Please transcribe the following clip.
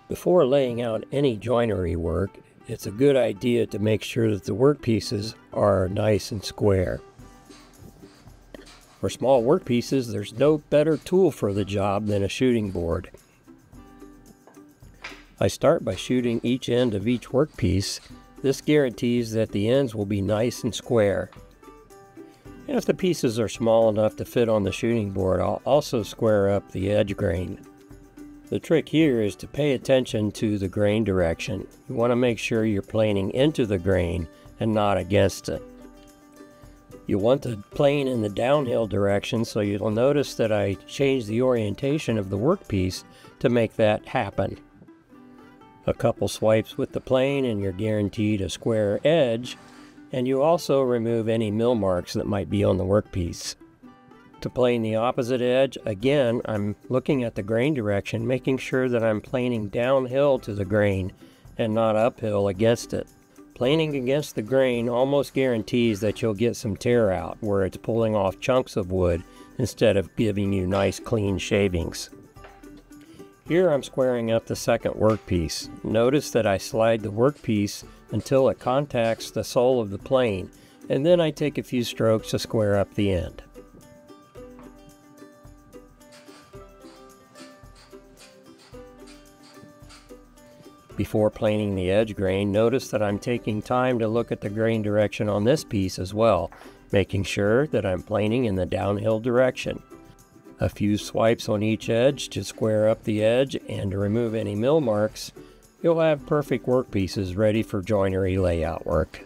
Before laying out any joinery work, it's a good idea to make sure that the workpieces are nice and square. For small workpieces, there's no better tool for the job than a shooting board. I start by shooting each end of each workpiece. This guarantees that the ends will be nice and square. And if the pieces are small enough to fit on the shooting board, I'll also square up the edge grain. The trick here is to pay attention to the grain direction. You want to make sure you're planing into the grain and not against it. You want to plane in the downhill direction, so you'll notice that I changed the orientation of the workpiece to make that happen. A couple swipes with the plane and you're guaranteed a square edge, and you also remove any mill marks that might be on the workpiece. To plane the opposite edge, again, I'm looking at the grain direction, making sure that I'm planing downhill to the grain and not uphill against it. Planing against the grain almost guarantees that you'll get some tear out where it's pulling off chunks of wood instead of giving you nice clean shavings. Here I'm squaring up the second workpiece. Notice that I slide the workpiece until it contacts the sole of the plane, and then I take a few strokes to square up the end. Before planing the edge grain, notice that I'm taking time to look at the grain direction on this piece as well, making sure that I'm planing in the downhill direction. A few swipes on each edge to square up the edge and to remove any mill marks. You'll have perfect workpieces ready for joinery layout work.